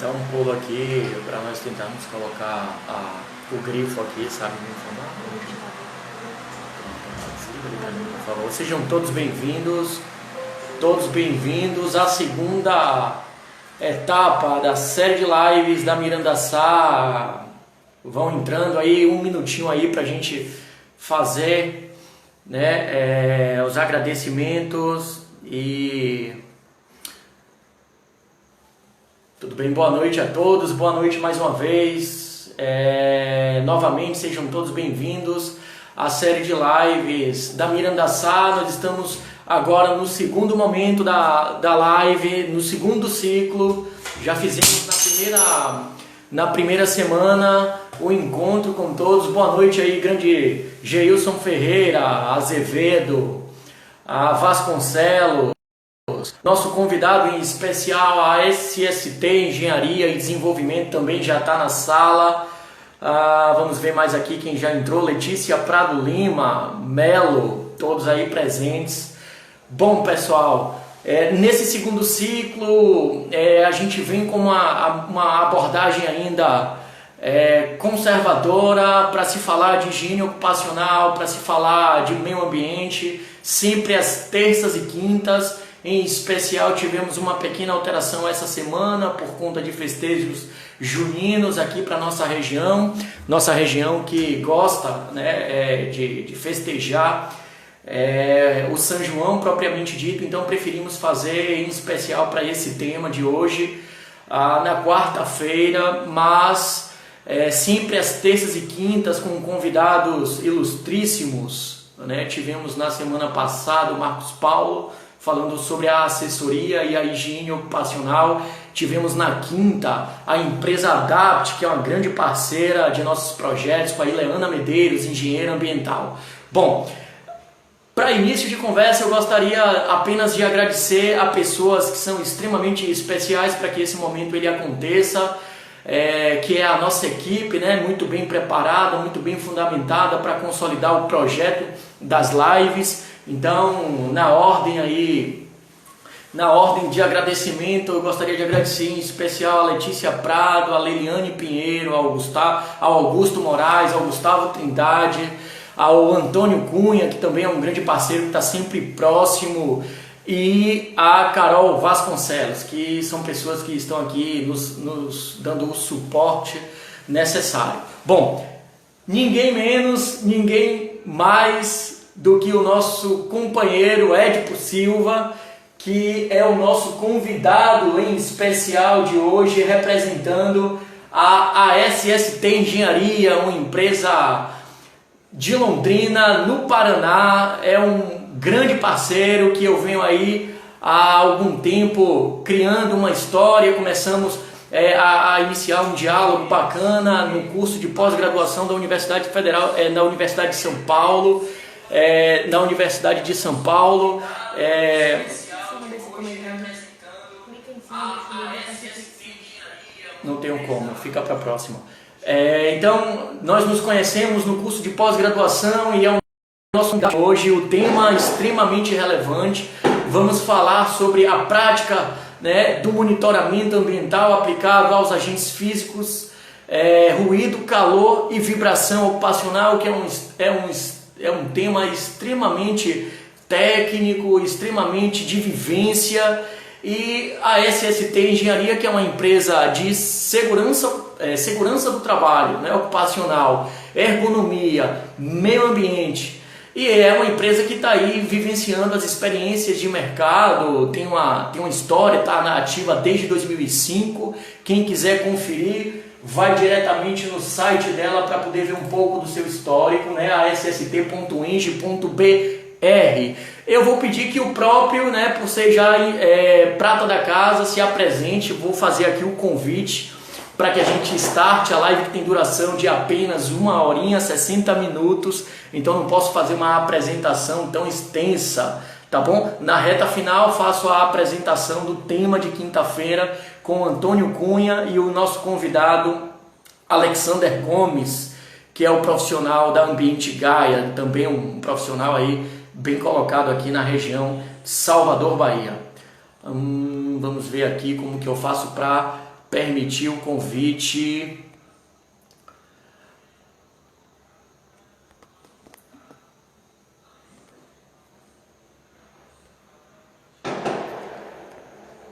dar um pulo aqui para nós tentarmos colocar o grifo aqui, sabe, me informar? Por favor, sejam todos bem-vindos à segunda etapa da série de lives da Miranda Sá. Vão entrando aí um minutinho aí para a gente fazer, né, os agradecimentos e tudo bem, boa noite a todos, boa noite mais uma vez, novamente sejam todos bem-vindos à série de lives da Miranda Sá. Nós estamos agora no segundo momento da live, no segundo ciclo. Já fizemos na primeira semana o encontro com todos. Boa noite aí, grande Geilson Ferreira, Azevedo, a Vasconcelos, nosso convidado em especial, a SST Engenharia e Desenvolvimento também já está na sala. Vamos ver mais aqui quem já entrou: Letícia Prado Lima, Melo, todos aí presentes. Bom, pessoal, nesse segundo ciclo a gente vem com uma abordagem ainda conservadora para se falar de higiene ocupacional, para se falar de meio ambiente, sempre às terças e quintas. Em especial tivemos uma pequena alteração essa semana por conta de festejos juninos aqui para nossa região que gosta, né, de festejar o São João propriamente dito. Então preferimos fazer em especial para esse tema de hoje na quarta-feira, mas sempre às terças e quintas com convidados ilustríssimos, né? Tivemos na semana passada o Marcos Paulo falando sobre a assessoria e a higiene ocupacional. Tivemos na quinta a empresa Adapt, que é uma grande parceira de nossos projetos, com a Ileana Medeiros, engenheira ambiental. Bom, para início de conversa eu gostaria apenas de agradecer a pessoas que são extremamente especiais para que esse momento ele aconteça, que é a nossa equipe, né, muito bem preparada, muito bem fundamentada para consolidar o projeto das lives. Então, na ordem de agradecimento, eu gostaria de agradecer em especial a Letícia Prado, a Leiliane Pinheiro, ao Augusto Moraes, ao Gustavo Trindade, ao Antônio Cunha, que também é um grande parceiro, que está sempre próximo, e a Carol Vasconcelos, que são pessoas que estão aqui nos dando o suporte necessário. Bom, ninguém menos, ninguém mais do que o nosso companheiro Edipo Silva, que é o nosso convidado em especial de hoje, representando a SST Engenharia, uma empresa de Londrina, no Paraná. É um grande parceiro que eu venho aí há algum tempo criando uma história. Começamos a iniciar um diálogo bacana no curso de pós-graduação da Universidade Federal, na Universidade de São Paulo. Na Universidade de São Paulo. Não tenho como, fica para a próxima. Então, nós nos conhecemos no curso de pós-graduação e é o nosso hoje o tema extremamente relevante. Vamos falar sobre a prática, né, do monitoramento ambiental aplicado aos agentes físicos, ruído, calor e vibração ocupacional, que é um tema extremamente técnico, extremamente de vivência. E a SST Engenharia, que é uma empresa de segurança do trabalho, né, ocupacional, ergonomia, meio ambiente. E é uma empresa que está aí vivenciando as experiências de mercado, tem uma história, está na ativa desde 2005. Quem quiser conferir, vai diretamente no site dela para poder ver um pouco do seu histórico, né, ast.eng.br. Eu vou pedir que o próprio, né, por ser já prata da casa, se apresente. Vou fazer aqui o convite para que a gente starte a live, que tem duração de apenas 1h, 60 minutos. Então não posso fazer uma apresentação tão extensa, tá bom? Na reta final faço a apresentação do tema de quinta-feira com o Antônio Cunha e o nosso convidado Alexander Gomes, que é o profissional da Ambiente Gaia, também um profissional aí bem colocado aqui na região de Salvador, Bahia. Vamos ver aqui como que eu faço para permitir o convite.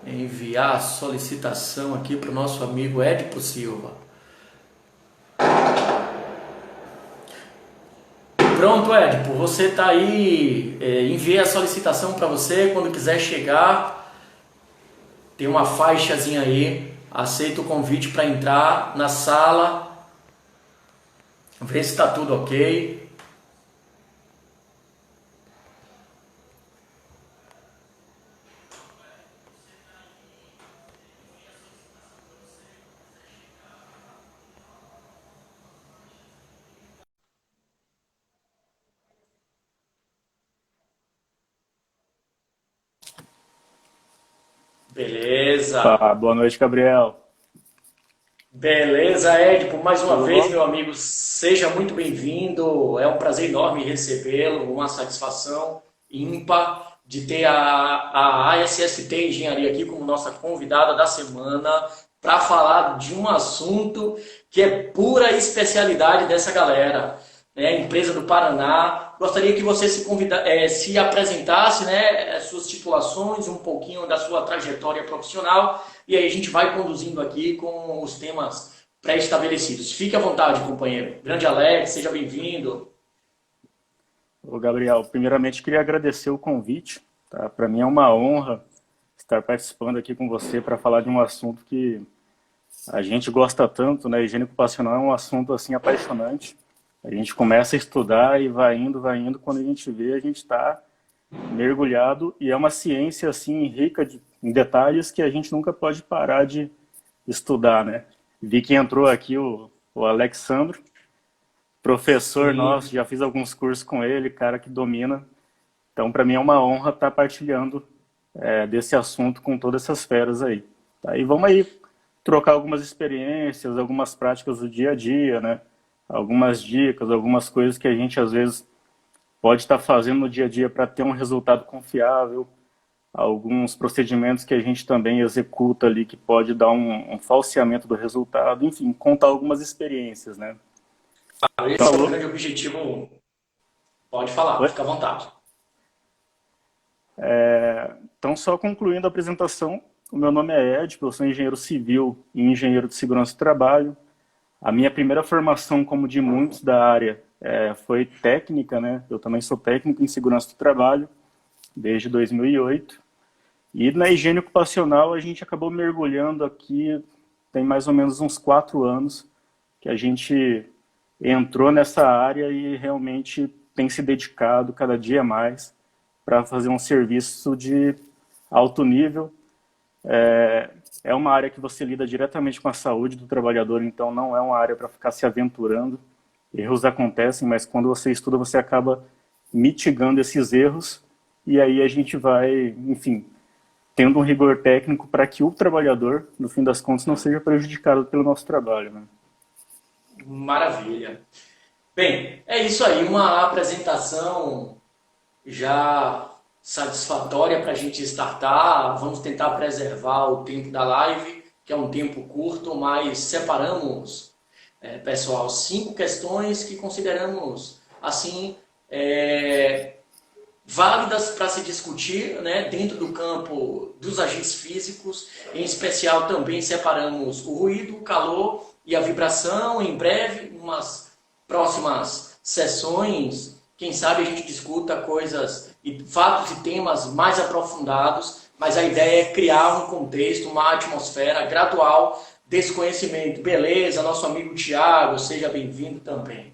Enviar a solicitação aqui para o nosso amigo Edipo Silva. Pronto, Edipo, você está aí. Enviei a solicitação para você. Quando quiser chegar, tem uma faixazinha aí. Aceita o convite para entrar na sala. Ver se está tudo ok. Beleza. Boa noite, Gabriel. Beleza, Edipo, mais uma Tudo vez, bom? meu amigo, seja muito bem-vindo. É um prazer enorme recebê-lo, uma satisfação ímpar de ter a ASST Engenharia aqui como nossa convidada da semana para falar de um assunto que é pura especialidade dessa galera, né? Empresa do Paraná. Gostaria que você se apresentasse, né, as suas titulações, um pouquinho da sua trajetória profissional, e aí a gente vai conduzindo aqui com os temas pré-estabelecidos. Fique à vontade, companheiro. Grande Alex, seja bem-vindo. Ô, Gabriel, primeiramente queria agradecer o convite, tá? Para mim é uma honra estar participando aqui com você para falar de um assunto que a gente gosta tanto, né? Higiene ocupacional é um assunto assim apaixonante. A gente começa a estudar e vai indo, quando a gente vê, a gente está mergulhado e é uma ciência assim rica em detalhes que a gente nunca pode parar de estudar, né? Vi que entrou aqui o Alexandro, professor nosso, Sim. já fiz alguns cursos com ele, cara que domina. Então, para mim é uma honra estar partilhando desse assunto com todas essas feras aí. Tá? E vamos aí trocar algumas experiências, algumas práticas do dia a dia, né? Algumas dicas, algumas coisas que a gente às vezes pode estar fazendo no dia a dia para ter um resultado confiável, alguns procedimentos que a gente também executa ali que pode dar um falseamento do resultado, enfim, contar algumas experiências, né? Esse é o Falou? grande objetivo. Pode falar, Oi? fica à vontade. Então, só concluindo a apresentação, o meu nome é Ed, eu sou engenheiro civil e engenheiro de segurança do trabalho. A minha primeira formação, como de muitos da área, foi técnica, né? Eu também sou técnico em segurança do trabalho desde 2008. E na higiene ocupacional a gente acabou mergulhando aqui, tem mais ou menos uns 4 anos que a gente entrou nessa área e realmente tem se dedicado cada dia mais para fazer um serviço de alto nível. É uma área que você lida diretamente com a saúde do trabalhador, então não é uma área para ficar se aventurando. Erros acontecem, mas quando você estuda, você acaba mitigando esses erros e aí a gente vai, enfim, tendo um rigor técnico para que o trabalhador, no fim das contas, não seja prejudicado pelo nosso trabalho, né? Maravilha. Bem, é isso aí, uma apresentação já satisfatória para a gente startar. Vamos tentar preservar o tempo da live, que é um tempo curto, mas separamos, pessoal, 5 questões que consideramos assim é, válidas para se discutir, né, dentro do campo dos agentes físicos. Em especial também separamos o ruído, o calor e a vibração. Em breve, umas próximas sessões, quem sabe a gente discuta coisas e fatos e temas mais aprofundados, mas a ideia é criar um contexto, uma atmosfera gradual desse conhecimento. Beleza, nosso amigo Tiago, seja bem-vindo também.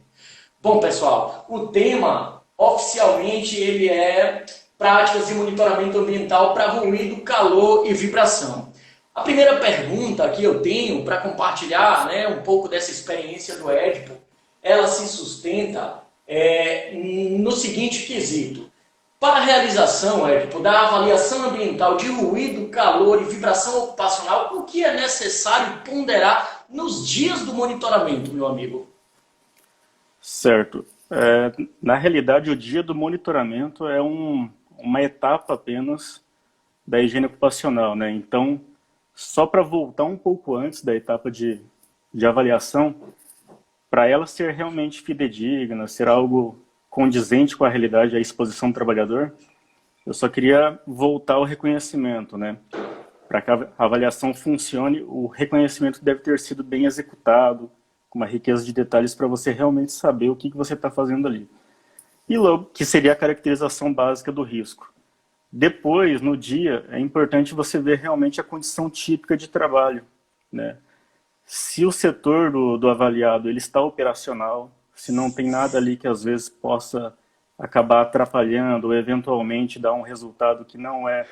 Bom, pessoal, o tema oficialmente ele é práticas de monitoramento ambiental para ruído, calor e vibração. A primeira pergunta que eu tenho para compartilhar, né, um pouco dessa experiência do Édipo, ela se sustenta no seguinte quesito. Para a realização, Édipo, da avaliação ambiental de ruído, calor e vibração ocupacional, o que é necessário ponderar nos dias do monitoramento, meu amigo? Certo. Na realidade, o dia do monitoramento é uma etapa apenas da higiene ocupacional, né? Então, Só para voltar um pouco antes da etapa de avaliação, para ela ser realmente fidedigna, ser algo condizente com a realidade, a exposição do trabalhador, eu só queria voltar ao reconhecimento, né? Para que a avaliação funcione, o reconhecimento deve ter sido bem executado, com uma riqueza de detalhes para você realmente saber o que você está fazendo ali. E logo, que seria a caracterização básica do risco. Depois, no dia, é importante você ver realmente a condição típica de trabalho, né? Se o setor do avaliado ele está operacional, se não tem nada ali que às vezes possa acabar atrapalhando ou eventualmente dar um resultado que não é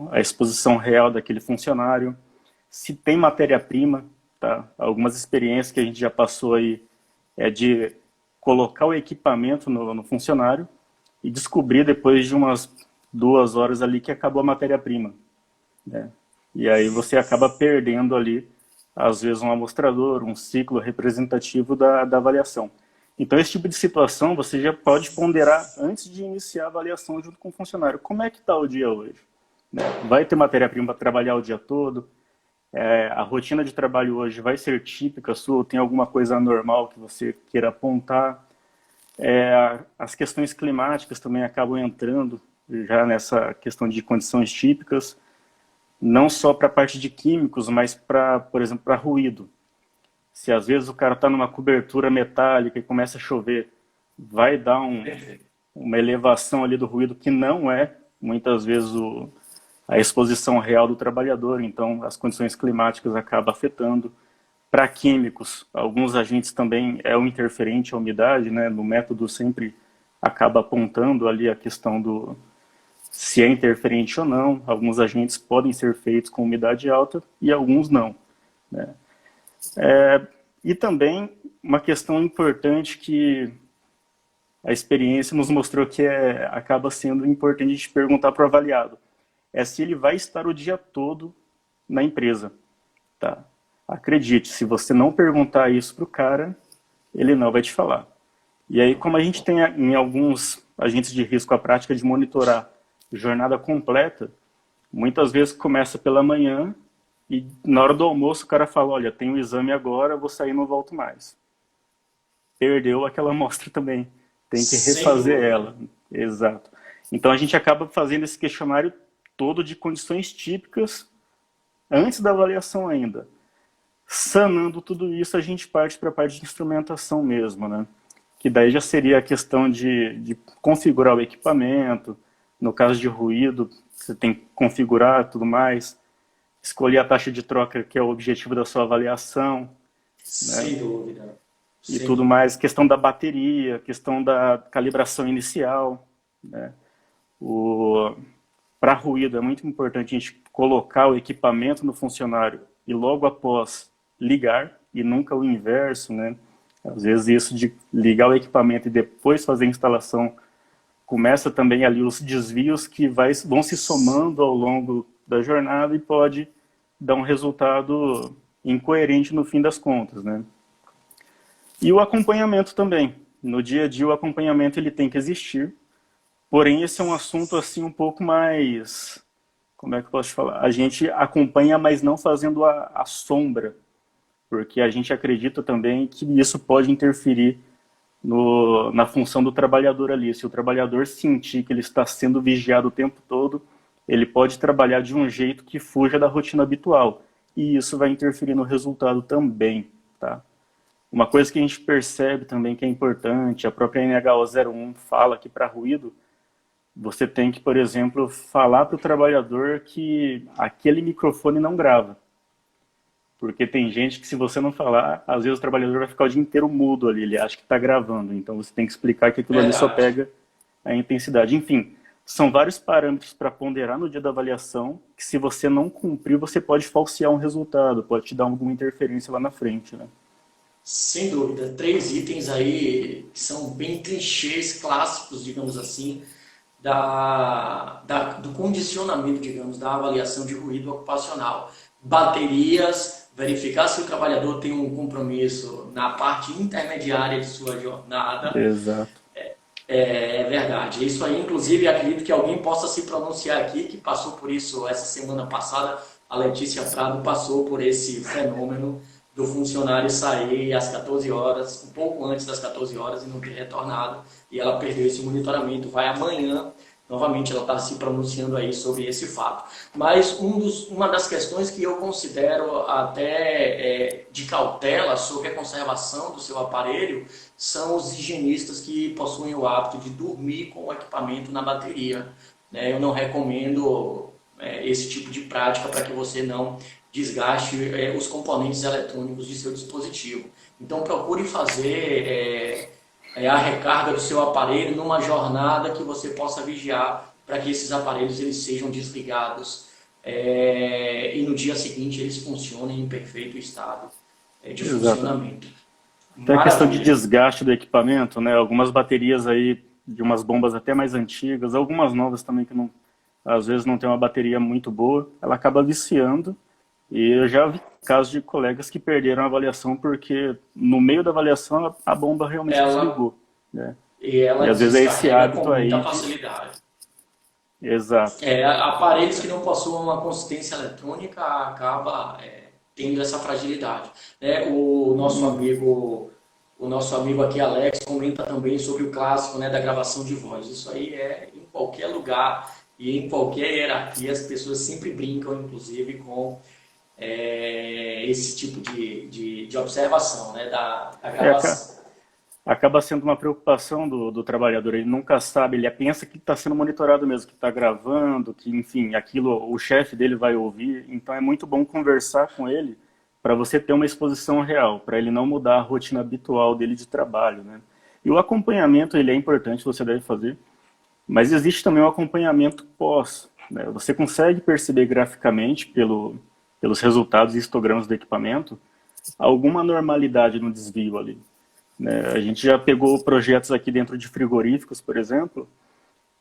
a exposição real daquele funcionário, se tem matéria-prima, tá? Algumas experiências que a gente já passou aí é de colocar o equipamento no funcionário e descobrir depois de umas 2 horas ali que acabou a matéria-prima, né? E aí você acaba perdendo ali, às vezes, um amostrador, um ciclo representativo da avaliação. Então, esse tipo de situação você já pode ponderar antes de iniciar a avaliação junto com o funcionário. Como é que está o dia hoje? Né? Vai ter matéria-prima para trabalhar o dia todo? A rotina de trabalho hoje vai ser típica sua? Ou tem alguma coisa anormal que você queira apontar? As questões climáticas também acabam entrando já nessa questão de condições típicas, não só para a parte de químicos, mas para, por exemplo, para ruído. Se às vezes o cara está numa cobertura metálica e começa a chover, vai dar uma elevação ali do ruído que não é, muitas vezes, a exposição real do trabalhador. Então, as condições climáticas acabam afetando. Para químicos, alguns agentes também é o interferente, a umidade, né? No método sempre acaba apontando ali a questão se é interferente ou não. Alguns agentes podem ser feitos com umidade alta e alguns não, né? E também uma questão importante que a experiência nos mostrou que acaba sendo importante a gente perguntar para o avaliado, é se ele vai estar o dia todo na empresa, tá? Acredite, se você não perguntar isso para o cara, ele não vai te falar. E aí, como a gente tem em alguns agentes de risco a prática de monitorar jornada completa, muitas vezes começa pela manhã e na hora do almoço o cara fala, olha, tem um exame agora, vou sair e não volto mais. Perdeu aquela amostra também, tem que refazer ela. Exato. Então a gente acaba fazendo esse questionário todo de condições típicas antes da avaliação ainda. Sanando tudo isso, a gente parte para a parte de instrumentação mesmo, né? Que daí já seria a questão de configurar o equipamento. No caso de ruído, você tem que configurar tudo mais, escolher a taxa de troca, que é o objetivo da sua avaliação. Sem né? dúvida. E tudo mais, questão da bateria, questão da calibração inicial, né? Para ruído, é muito importante a gente colocar o equipamento no funcionário e logo após ligar, e nunca o inverso, né? Às vezes isso de ligar o equipamento e depois fazer a instalação, começa também ali os desvios que vão se somando ao longo da jornada e pode dar um resultado incoerente no fim das contas, né? E o acompanhamento também. No dia a dia o acompanhamento ele tem que existir, porém esse é um assunto assim um pouco mais, como é que eu posso te falar? A gente acompanha, mas não fazendo a sombra, porque a gente acredita também que isso pode interferir na função do trabalhador ali. Se o trabalhador sentir que ele está sendo vigiado o tempo todo, ele pode trabalhar de um jeito que fuja da rotina habitual. E isso vai interferir no resultado também, tá? Uma coisa que a gente percebe também que é importante, a própria NHO 01 fala que para ruído, você tem que, por exemplo, falar para o trabalhador que aquele microfone não grava. Porque tem gente que, se você não falar, às vezes o trabalhador vai ficar o dia inteiro mudo ali, ele acha que está gravando. Então você tem que explicar que aquilo ali só pega a intensidade. Enfim, são vários parâmetros para ponderar no dia da avaliação, que se você não cumprir, você pode falsear um resultado, pode te dar alguma interferência lá na frente, né? Sem dúvida. 3 itens aí que são bem clichês, clássicos, digamos assim, do condicionamento, digamos, da avaliação de ruído ocupacional. Baterias, verificar se o trabalhador tem um compromisso na parte intermediária de sua jornada. Exato. É verdade. Isso aí, inclusive, acredito que alguém possa se pronunciar aqui, que passou por isso essa semana passada, a Letícia Prado passou por esse fenômeno do funcionário sair às 14 horas, um pouco antes das 14 horas e não ter retornado, e ela perdeu esse monitoramento. Vai amanhã, novamente ela está se pronunciando aí sobre esse fato. Mas uma das questões que eu considero até de cautela sobre a conservação do seu aparelho são os higienistas que possuem o hábito de dormir com o equipamento na bateria, né? Eu não recomendo esse tipo de prática para que você não desgaste os componentes eletrônicos de seu dispositivo. Então procure fazer a recarga do seu aparelho numa jornada que você possa vigiar para que esses aparelhos eles sejam desligados e no dia seguinte eles funcionem em perfeito estado de funcionamento. Tem a questão de Maravilha. desgaste do equipamento, né? Algumas baterias aí de umas bombas até mais antigas, algumas novas também que não, às vezes não tem uma bateria muito boa, ela acaba viciando. E eu já vi casos de colegas que perderam a avaliação porque no meio da avaliação a bomba realmente Ela, desligou, né? e E ela às vezes é esse descarrega com hábito muita aí de... facilidade. Exato. Aparelhos que não possuam uma consistência eletrônica acaba tendo essa fragilidade, né? O nosso amigo aqui, Alex, comenta também sobre o clássico, né, da gravação de voz. Isso aí é em qualquer lugar e em qualquer hierarquia, as pessoas sempre brincam, inclusive, com esse tipo de observação, né, da É, gravação. acaba sendo uma preocupação do trabalhador. Ele nunca sabe, ele pensa que está sendo monitorado mesmo, que está gravando, que, enfim, aquilo o chefe dele vai ouvir. Então é muito bom conversar com ele para você ter uma exposição real, para ele não mudar a rotina habitual dele de trabalho, né? E o acompanhamento, ele é importante, você deve fazer, mas existe também um acompanhamento pós, né? Você consegue perceber graficamente, pelos resultados e histogramas do equipamento, alguma normalidade no desvio ali, né? A gente já pegou projetos aqui dentro de frigoríficos, por exemplo,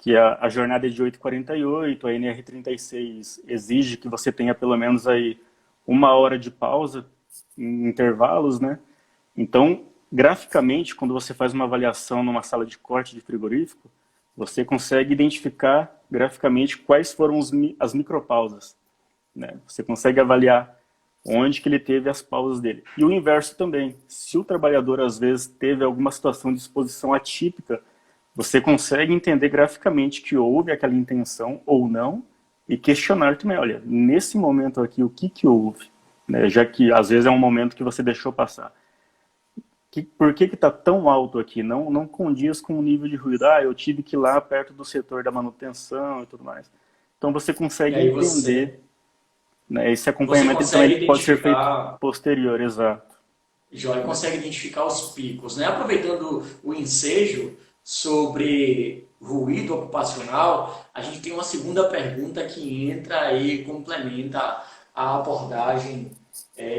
que a jornada é de 8h48, a NR36 exige que você tenha pelo menos aí 1 hora de pausa em intervalos, né? Então, graficamente, quando você faz uma avaliação numa sala de corte de frigorífico, você consegue identificar graficamente quais foram as micropausas, né? Você consegue avaliar onde que ele teve as pausas dele. E o inverso também. Se o trabalhador, às vezes, teve alguma situação de exposição atípica, você consegue entender graficamente que houve aquela intenção ou não e questionar também, olha, nesse momento aqui, o que que houve? Né? Já que, às vezes, é um momento que você deixou passar. Por que está tão alto aqui? Não condiz com o nível de ruído. Ah, eu tive que ir lá perto do setor da manutenção e tudo mais. Então, você E consegue aí entender, né? Esse você acompanhamento consegue também pode ser feito identificar. posterior, exato. Joia consegue identificar os picos, né? Aproveitando o ensejo sobre ruído ocupacional, a gente tem uma segunda pergunta que entra e complementa a abordagem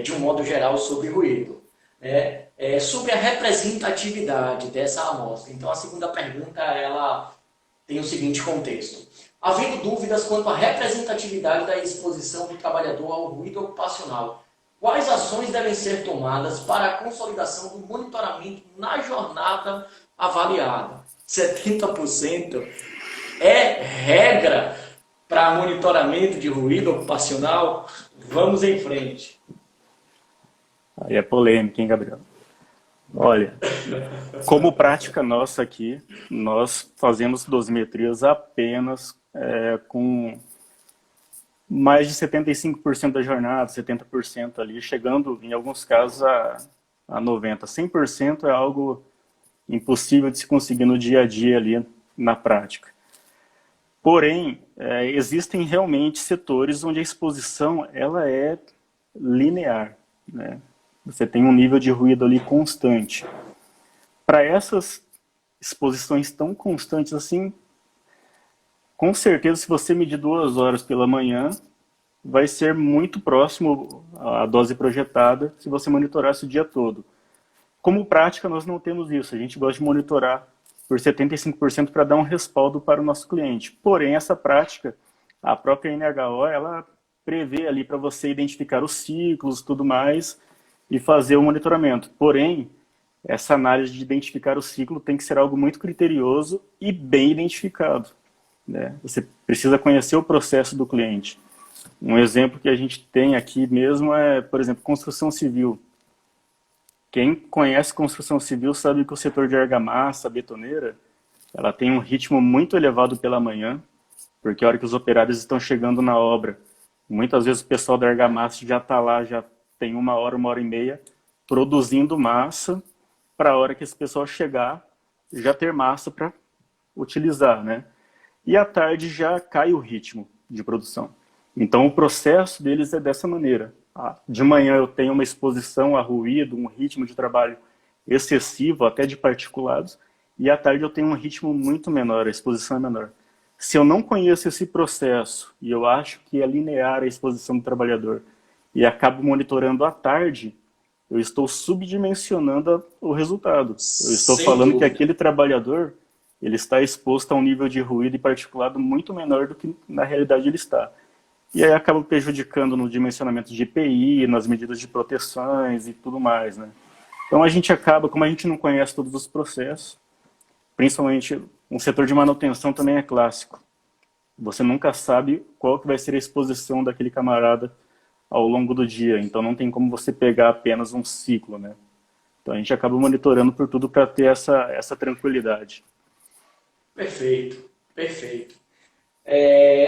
de um modo geral sobre ruído, né? Sobre a representatividade dessa amostra. Então, a segunda pergunta ela tem o seguinte contexto. Havendo dúvidas quanto à representatividade da exposição do trabalhador ao ruído ocupacional, quais ações devem ser tomadas para a consolidação do monitoramento na jornada avaliada? 70% é regra para monitoramento de ruído ocupacional? Vamos em frente. Aí é polêmica, hein, Gabriel? Olha, como prática nossa aqui, nós fazemos dosimetrias apenas com mais de 75% da jornada, 70% ali, chegando em alguns casos a 90%. 100% é algo impossível de se conseguir no dia a dia ali na prática. Porém, existem realmente setores onde a exposição ela é linear, né? Você tem um nível de ruído ali constante. Para essas exposições tão constantes assim, com certeza, se você medir 2 horas pela manhã, vai ser muito próximo à dose projetada se você monitorasse o dia todo. Como prática, nós não temos isso. A gente gosta de monitorar por 75% para dar um respaldo para o nosso cliente. Porém, essa prática, a própria NHO, ela prevê ali para você identificar os ciclos e tudo mais e fazer o monitoramento. Porém, essa análise de identificar o ciclo tem que ser algo muito criterioso e bem identificado, né? Você precisa conhecer o processo do cliente. Um exemplo que a gente tem aqui mesmo é, por exemplo, construção civil. Quem conhece construção civil sabe que o setor de argamassa, betoneira, ela tem um ritmo muito elevado pela manhã, porque a hora que os operários estão chegando na obra, muitas vezes o pessoal da argamassa já está lá, já tem uma hora e meia, produzindo massa para a hora que esse pessoal chegar, já ter massa para utilizar, né? E à tarde já cai o ritmo de produção. Então o processo deles é dessa maneira. De manhã eu tenho uma exposição a ruído, um ritmo de trabalho excessivo, até de particulados, e à tarde eu tenho um ritmo muito menor, a exposição é menor. Se eu não conheço esse processo e eu acho que é linear a exposição do trabalhador e acabo monitorando à tarde, eu estou subdimensionando o resultado. Eu estou Sem falando que dúvida. aquele trabalhador ele está exposto a um nível de ruído e particulado muito menor do que na realidade ele está. E aí acaba prejudicando no dimensionamento de EPI, nas medidas de proteções e tudo mais, né? Então a gente acaba, como a gente não conhece todos os processos, principalmente um setor de manutenção também é clássico. Você nunca sabe qual que vai ser a exposição daquele camarada ao longo do dia, então não tem como você pegar apenas um ciclo, né? Então a gente acaba monitorando por tudo para ter essa tranquilidade. Perfeito, perfeito.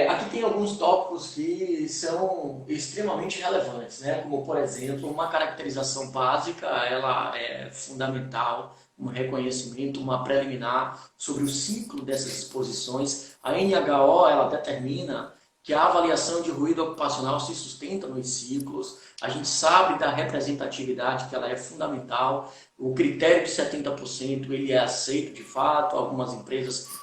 Aqui tem alguns tópicos que são extremamente relevantes, né? Como, por exemplo, uma caracterização básica, ela é fundamental, um reconhecimento, uma preliminar sobre o ciclo dessas exposições. A NHO, ela determina que a avaliação de ruído ocupacional se sustenta nos ciclos. A gente sabe da representatividade, que ela é fundamental. O critério de 70% ele é aceito de fato, algumas empresas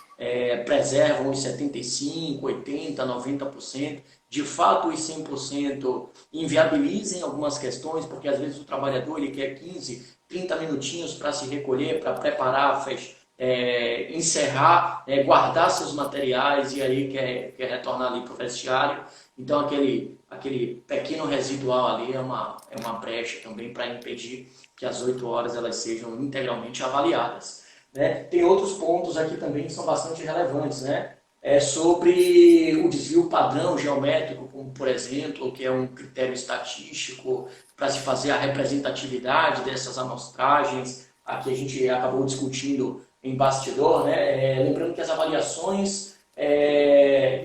preservam os 75%, 80%, 90%. De fato, os 100% inviabilizam algumas questões, porque às vezes o trabalhador ele quer 15, 30 minutinhos para se recolher, para preparar, encerrar, guardar seus materiais e aí quer retornar ali para o vestiário. Então, aquele pequeno residual ali é uma brecha também para impedir que as 8 horas elas sejam integralmente avaliadas. Né? Tem outros pontos aqui também que são bastante relevantes, né? Sobre o desvio padrão geométrico, como por exemplo, que é um critério estatístico para se fazer a representatividade dessas amostragens. Aqui a gente acabou discutindo em bastidor, né? Lembrando que as avaliações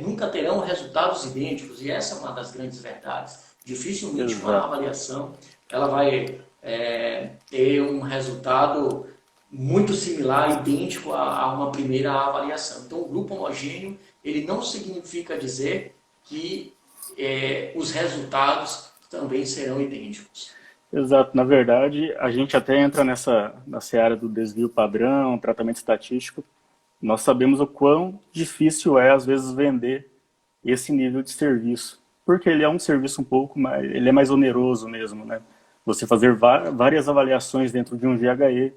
nunca terão resultados idênticos, e essa é uma das grandes verdades. Dificilmente uma Exato. avaliação ela vai ter um resultado muito similar, idêntico a uma primeira avaliação. Então, o grupo homogêneo, ele não significa dizer que os resultados também serão idênticos. Exato. Na verdade, a gente até entra nessa área do desvio padrão, tratamento estatístico. Nós sabemos o quão difícil é, às vezes, vender esse nível de serviço. Porque ele é um serviço um pouco mais, ele é mais oneroso mesmo, né? Você fazer várias avaliações dentro de um GHE,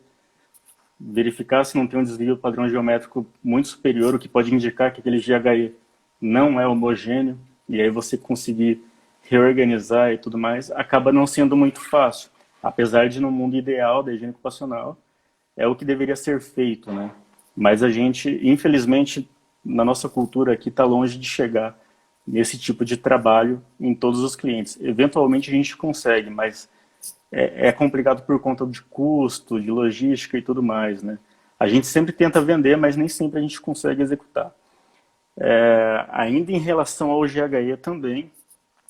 verificar se não tem um desvio padrão geométrico muito superior, o que pode indicar que aquele GHE não é homogêneo, e aí você conseguir reorganizar e tudo mais, acaba não sendo muito fácil. Apesar de no mundo ideal da higiene ocupacional, é o que deveria ser feito, né? Mas a gente, infelizmente, na nossa cultura aqui, está longe de chegar nesse tipo de trabalho em todos os clientes. Eventualmente a gente consegue, mas é complicado por conta de custo, de logística e tudo mais, né? A gente sempre tenta vender, mas nem sempre a gente consegue executar. Ainda em relação ao GHE também,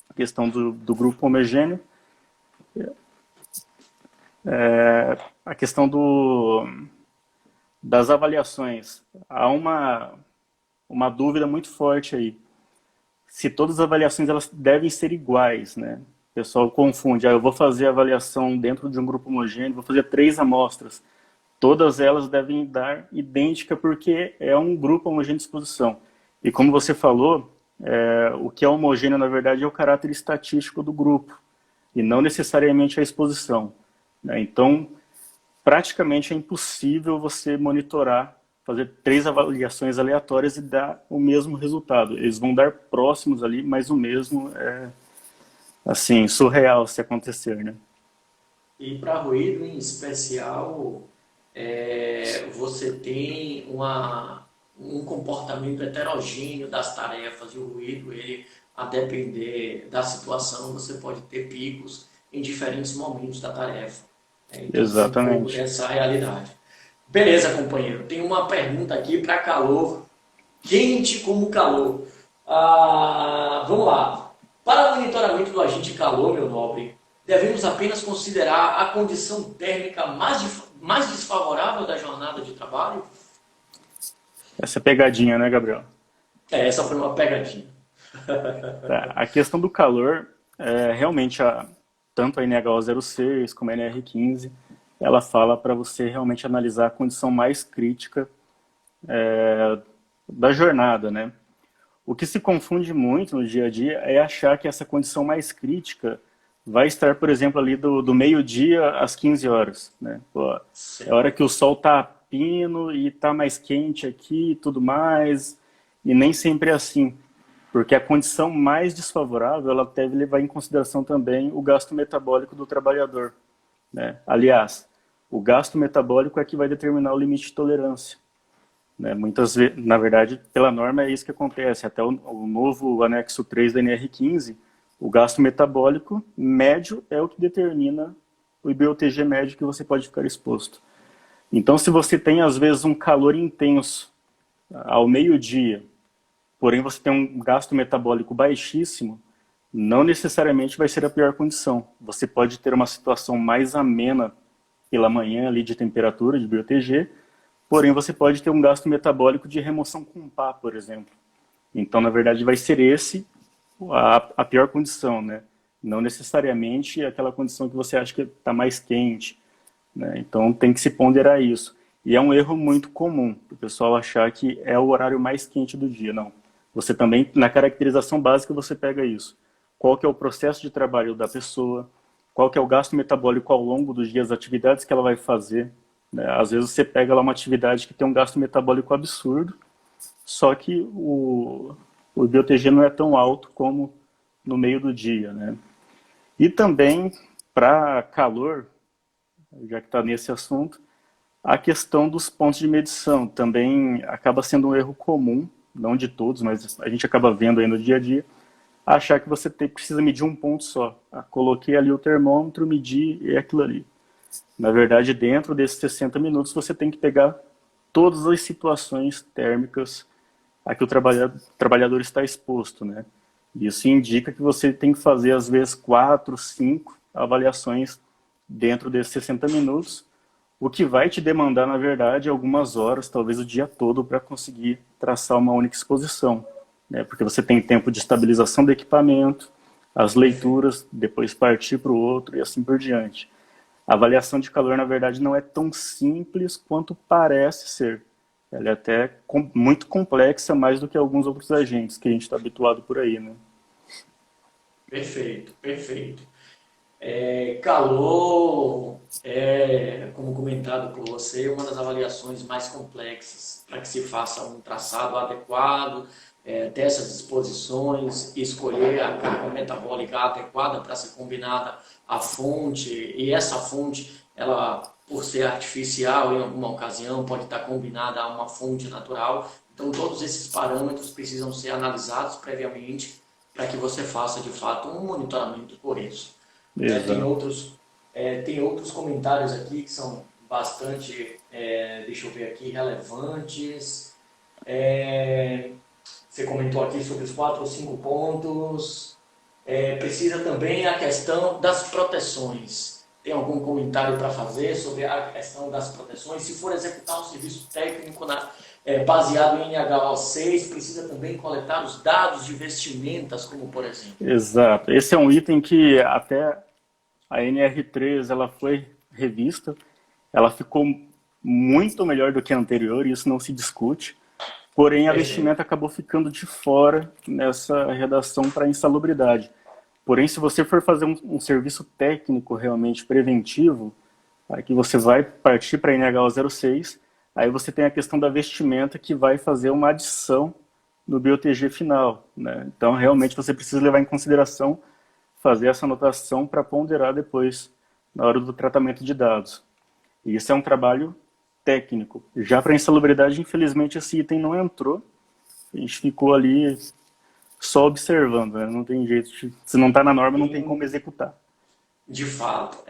a questão do grupo homogêneo, a questão das avaliações. Há uma dúvida muito forte aí. Se todas as avaliações elas devem ser iguais, né? O pessoal confunde. Eu vou fazer a avaliação dentro de um grupo homogêneo, vou fazer 3 amostras. Todas elas devem dar idêntica porque é um grupo homogêneo de exposição. E como você falou, o que é homogêneo, na verdade, é o caráter estatístico do grupo, e não necessariamente a exposição, né? Então, praticamente é impossível você monitorar, fazer 3 avaliações aleatórias e dar o mesmo resultado. Eles vão dar próximos ali, mas o mesmo é, assim, surreal se acontecer, né? E para ruído em especial, você tem um comportamento heterogêneo das tarefas, e o ruído ele a depender da situação, você pode ter picos em diferentes momentos da tarefa. Então, tem um pouco Exatamente. dessa realidade. Beleza, companheiro. Tem uma pergunta aqui para calor, quente como calor. Vamos lá. Para o monitoramento do agente calor, meu nobre, devemos apenas considerar a condição térmica mais desfavorável da jornada de trabalho? Essa é pegadinha, né, Gabriel? Essa foi uma pegadinha. Tá. A questão do calor, realmente, tanto a NH06 como a NR15, ela fala para você realmente analisar a condição mais crítica da jornada, né? O que se confunde muito no dia a dia é achar que essa condição mais crítica vai estar, por exemplo, ali do meio-dia às 15 horas, né? Pô, é a Certo. hora que o sol está a pino e está mais quente aqui e tudo mais, e nem sempre é assim, porque a condição mais desfavorável, ela deve levar em consideração também o gasto metabólico do trabalhador, né? Aliás, o gasto metabólico é que vai determinar o limite de tolerância, né? Muitas vezes, na verdade, pela norma é isso que acontece. Até o novo anexo 3 da NR15, o gasto metabólico médio é o que determina o IBUTG médio que você pode ficar exposto. Então, se você tem, às vezes, um calor intenso ao meio-dia, porém você tem um gasto metabólico baixíssimo, não necessariamente vai ser a pior condição. Você pode ter uma situação mais amena pela manhã ali de temperatura, de BioTG, porém você pode ter um gasto metabólico de remoção com pá, por exemplo. Então, na verdade, vai ser esse a pior condição, né? Não necessariamente aquela condição que você acha que está mais quente, né? Então, tem que se ponderar isso. E é um erro muito comum, o pessoal achar que é o horário mais quente do dia. Não. Você também, na caracterização básica, você pega isso. Qual que é o processo de trabalho da pessoa, qual que é o gasto metabólico ao longo dos dias, as atividades que ela vai fazer, né? Às vezes você pega lá uma atividade que tem um gasto metabólico absurdo, só que o BioTG não é tão alto como no meio do dia, né? E também, para calor, já que está nesse assunto, a questão dos pontos de medição também acaba sendo um erro comum, não de todos, mas a gente acaba vendo aí no dia a dia, achar que você precisa medir um ponto só. Coloquei ali o termômetro, medi e é aquilo ali. Na verdade, dentro desses 60 minutos, você tem que pegar todas as situações térmicas a que o trabalhador está exposto, né? Isso indica que você tem que fazer, às vezes, 4, 5 avaliações dentro desses 60 minutos, o que vai te demandar, na verdade, algumas horas, talvez o dia todo, para conseguir traçar uma única exposição, né? Porque você tem tempo de estabilização do equipamento, as leituras, depois partir para o outro e assim por diante. A avaliação de calor, na verdade, não é tão simples quanto parece ser. Ela é até muito complexa, mais do que alguns outros agentes que a gente está habituado por aí, né? Perfeito, perfeito. Calor como comentado por você, uma das avaliações mais complexas para que se faça um traçado adequado dessas disposições, escolher a carga metabólica adequada para ser combinada à fonte, e essa fonte, ela, por ser artificial em alguma ocasião, pode estar combinada a uma fonte natural. Então, todos esses parâmetros precisam ser analisados previamente para que você faça, de fato, um monitoramento coeso. Exato. Tem outros comentários aqui que são bastante, deixa eu ver aqui, relevantes. Você comentou aqui sobre os 4 ou 5 pontos. Precisa também a questão das proteções. Tem algum comentário para fazer sobre a questão das proteções? Se for executar um serviço técnico baseado em NH6, precisa também coletar os dados de vestimentas, como por exemplo. Exato. Esse é um item que até a NR3 ela foi revista, ela ficou muito melhor do que a anterior, e isso não se discute. Porém, a Perfeito. vestimenta acabou ficando de fora nessa redação para insalubridade. Porém, se você for fazer um serviço técnico realmente preventivo, aí que você vai partir para a NH06, aí você tem a questão da vestimenta que vai fazer uma adição no BioTG final, né? Então, realmente, você precisa levar em consideração fazer essa anotação para ponderar depois, na hora do tratamento de dados. E isso é um trabalho técnico. Já para a insalubridade, infelizmente, esse item não entrou. A gente ficou ali só observando, né? Não tem jeito, se não está na norma, não tem como executar. De fato,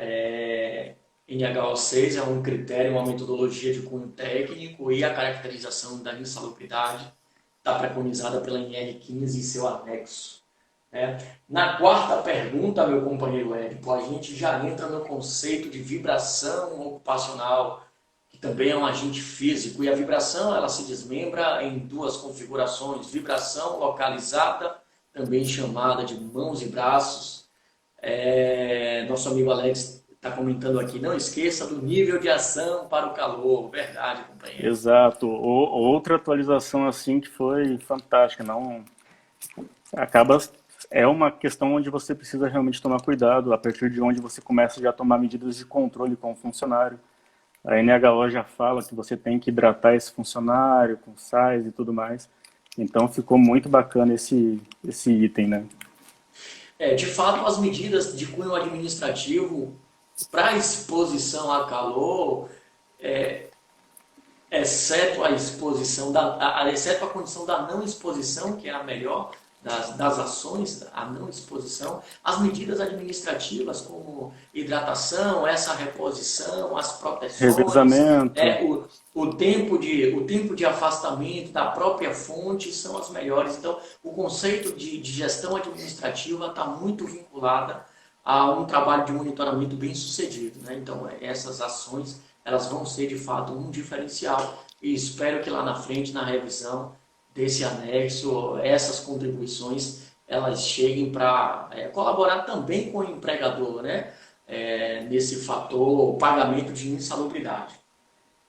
NHO6 é um critério, uma metodologia de cunho técnico e a caracterização da insalubridade está preconizada pela NR15 e seu anexo. Né? Na quarta pergunta, meu companheiro Érico, a gente já entra no conceito de vibração ocupacional, que também é um agente físico, e a vibração ela se desmembra em duas configurações: vibração localizada, também chamada de mãos e braços. Nosso amigo Alex está comentando aqui, não esqueça do nível de ação para o calor. Verdade, companheiro. Exato. Outra atualização assim que foi fantástica, não acaba é uma questão onde você precisa realmente tomar cuidado, a partir de onde você começa já a tomar medidas de controle com o funcionário. A NHO já fala que você tem que hidratar esse funcionário com sais e tudo mais. Então ficou muito bacana esse item, né? De fato, as medidas de cunho administrativo para exposição a calor, exceto exceto a condição da não exposição, que é a melhor das ações, a não exposição, as medidas administrativas como hidratação, essa reposição, as proteções, Revezamento. o tempo de afastamento da própria fonte são as melhores. Então, o conceito de gestão administrativa está muito vinculado a um trabalho de monitoramento bem sucedido, né? Então, essas ações elas vão ser de fato um diferencial e espero que lá na frente, na revisão desse anexo, essas contribuições elas cheguem para colaborar também com o empregador, né? Nesse fator pagamento de insalubridade.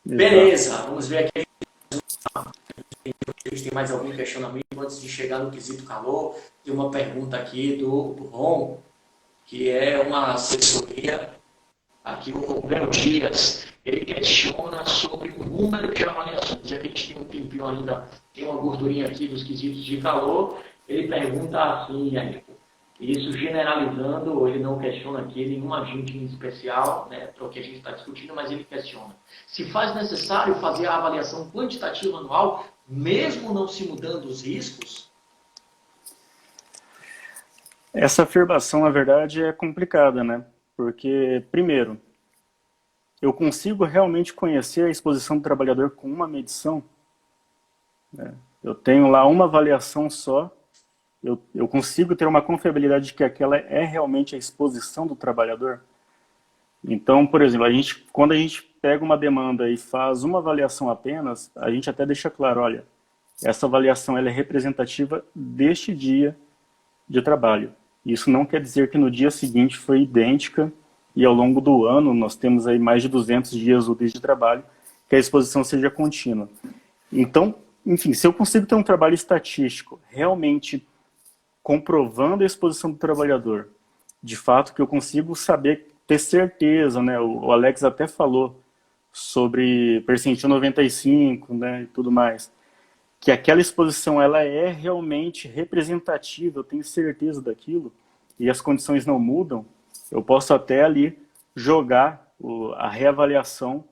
Exato. Beleza, vamos ver aqui. A gente tem mais algum questionamento antes de chegar no quesito calor. Tem uma pergunta aqui do Ron, que é uma assessoria. Aqui o Breno Dias, ele questiona sobre o número de avaliações. Já que a gente tem um tempinho ainda, tem uma gordurinha aqui dos quesitos de calor, ele pergunta assim, Érico, isso generalizando, ele não questiona aqui nenhum agente em especial, né, para o que a gente está discutindo, mas ele questiona. Se faz necessário fazer a avaliação quantitativa anual, mesmo não se mudando os riscos? Essa afirmação, na verdade, é complicada, né? Porque, primeiro, eu consigo realmente conhecer a exposição do trabalhador com uma medição, né? Eu tenho lá uma avaliação só, eu consigo ter uma confiabilidade de que aquela é realmente a exposição do trabalhador. Então, por exemplo, quando a gente pega uma demanda e faz uma avaliação apenas, a gente até deixa claro, olha, essa avaliação ela é representativa deste dia de trabalho. Isso não quer dizer que no dia seguinte foi idêntica e ao longo do ano nós temos aí mais de 200 dias úteis de trabalho, que a exposição seja contínua. Então, enfim, se eu consigo ter um trabalho estatístico realmente comprovando a exposição do trabalhador, de fato que eu consigo saber, ter certeza, né? O Alex até falou sobre percentil 95, né, e tudo mais, que aquela exposição ela é realmente representativa, eu tenho certeza daquilo, e as condições não mudam, eu posso até ali jogar a reavaliação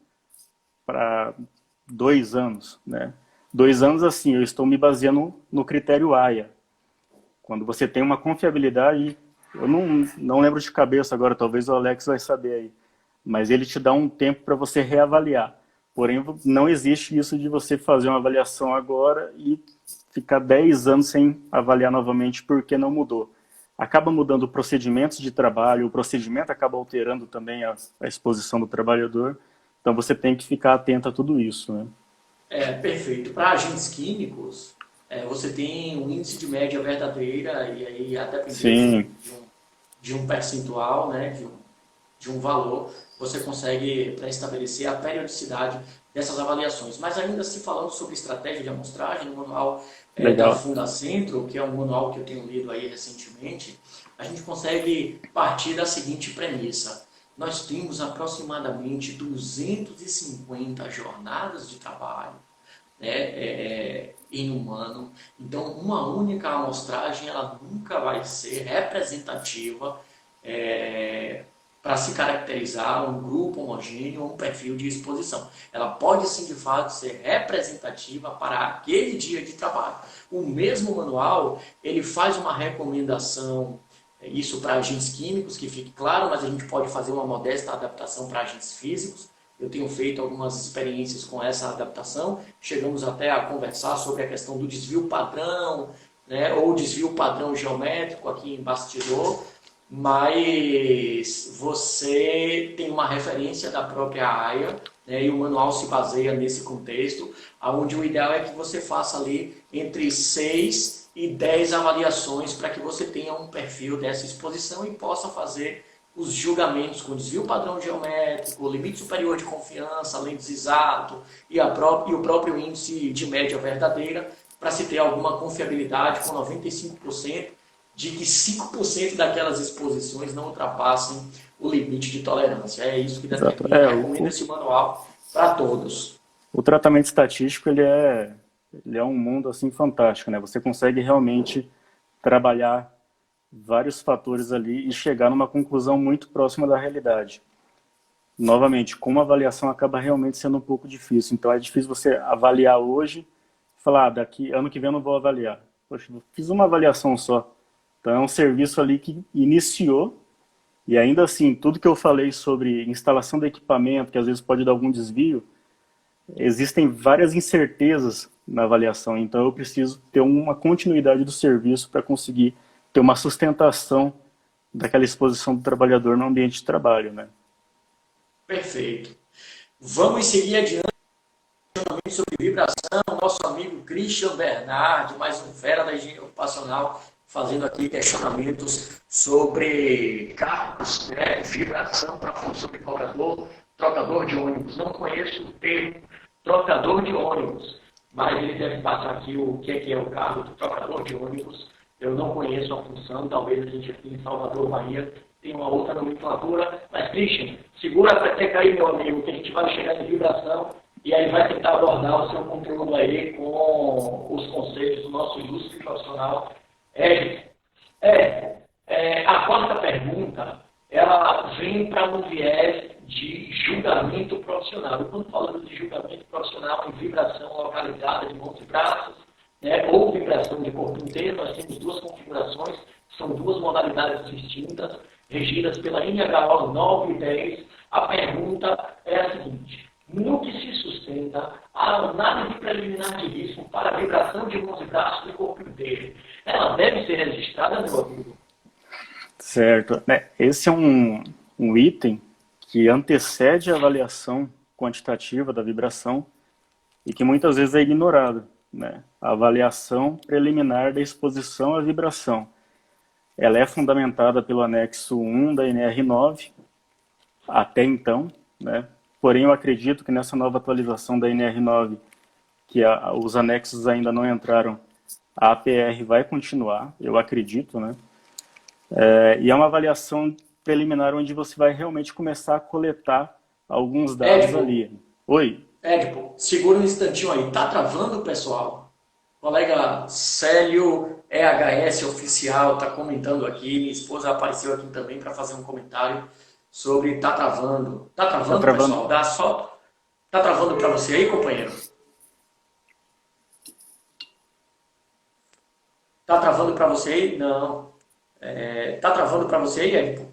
para 2 anos, né? 2 anos assim, eu estou me baseando no critério AIA. Quando você tem uma confiabilidade, eu não lembro de cabeça agora, talvez o Alex vai saber aí, mas ele te dá um tempo para você reavaliar. Porém, não existe isso de você fazer uma avaliação agora e ficar 10 anos sem avaliar novamente porque não mudou. Acaba mudando procedimentos de trabalho, o procedimento acaba alterando também a exposição do trabalhador. Então, você tem que ficar atento a tudo isso, né? Perfeito. Para agentes químicos, você tem um índice de média verdadeira e aí até dependendo de um percentual, né, de um valor, você consegue pré-estabelecer a periodicidade dessas avaliações. Mas ainda se falando sobre estratégia de amostragem, no manual da Fundacentro, que é um manual que eu tenho lido aí recentemente, a gente consegue partir da seguinte premissa. Nós temos aproximadamente 250 jornadas de trabalho, né, em um ano. Então, uma única amostragem ela nunca vai ser representativa para se caracterizar um grupo homogêneo, um perfil de exposição. Ela pode sim, de fato, ser representativa para aquele dia de trabalho. O mesmo manual, ele faz uma recomendação, isso para agentes químicos, que fique claro, mas a gente pode fazer uma modesta adaptação para agentes físicos. Eu tenho feito algumas experiências com essa adaptação, chegamos até a conversar sobre a questão do desvio padrão, né, ou desvio padrão geométrico aqui em bastidor, mas você tem uma referência da própria AIA, né, e o manual se baseia nesse contexto, onde o ideal é que você faça ali entre 6 e 10 avaliações para que você tenha um perfil dessa exposição e possa fazer os julgamentos com desvio padrão geométrico, limite superior de confiança, lentes exato e o próprio índice de média verdadeira, para se ter alguma confiabilidade com 95% de que 5% daquelas exposições não ultrapassem o limite de tolerância. É isso que determina, recomenda esse manual para todos. O tratamento estatístico ele é um mundo assim fantástico, né? Você consegue realmente trabalhar vários fatores ali e chegar numa conclusão muito próxima da realidade. Novamente, como a avaliação acaba realmente sendo um pouco difícil. Então é difícil você avaliar hoje e falar, daqui ano que vem eu não vou avaliar. Poxa, eu fiz uma avaliação só. Então é um serviço ali que iniciou e ainda assim, tudo que eu falei sobre instalação do equipamento, que às vezes pode dar algum desvio, existem várias incertezas na avaliação. Então eu preciso ter uma continuidade do serviço para conseguir ter uma sustentação daquela exposição do trabalhador no ambiente de trabalho, né? Perfeito. Vamos seguir adiante sobre vibração. Nosso amigo Christian Bernardi, mais um fera da engenharia ocupacional, fazendo aqui questionamentos sobre carros, né, vibração para função de trocador de ônibus. Não conheço o termo trocador de ônibus, mas ele deve passar aqui o que é o carro do trocador de ônibus. Eu não conheço a função, talvez a gente aqui em Salvador, Bahia, tenha uma outra nomenclatura. Mas, Christian, segura a peteca aí, meu amigo, que a gente vai chegar em vibração e aí vai tentar abordar o seu conteúdo aí com os conceitos do nosso ilustre profissional. A quarta pergunta, ela vem para um viés de julgamento profissional. E quando falamos de julgamento profissional em vibração localizada de mãos e braços, né, ou vibração de corpo inteiro, nós temos duas configurações, são duas modalidades distintas, regidas pela NHO 9 e 10. A pergunta é a seguinte: no que se sustenta a análise preliminar de risco para a vibração de mãos e braços do corpo inteiro? Ela deve ser registrada, meu amigo? Certo. Esse é um item que antecede a avaliação quantitativa da vibração e que muitas vezes é ignorado, né? A avaliação preliminar da exposição à vibração. Ela é fundamentada pelo anexo 1 da NR9, até então, né? Porém, eu acredito que nessa nova atualização da NR9, que os anexos ainda não entraram, a APR vai continuar, eu acredito, né? E é uma avaliação preliminar onde você vai realmente começar a coletar alguns dados ali. Oi? Édipo, segura um instantinho aí. Tá travando, pessoal? O colega Célio EHS oficial está comentando aqui. Minha esposa apareceu aqui também para fazer um comentário sobre tá travando. Tá travando, pessoal? Dá só. Tá travando para você aí, companheiro? Tá travando para você aí? Não. Tá travando para você aí, Édipo?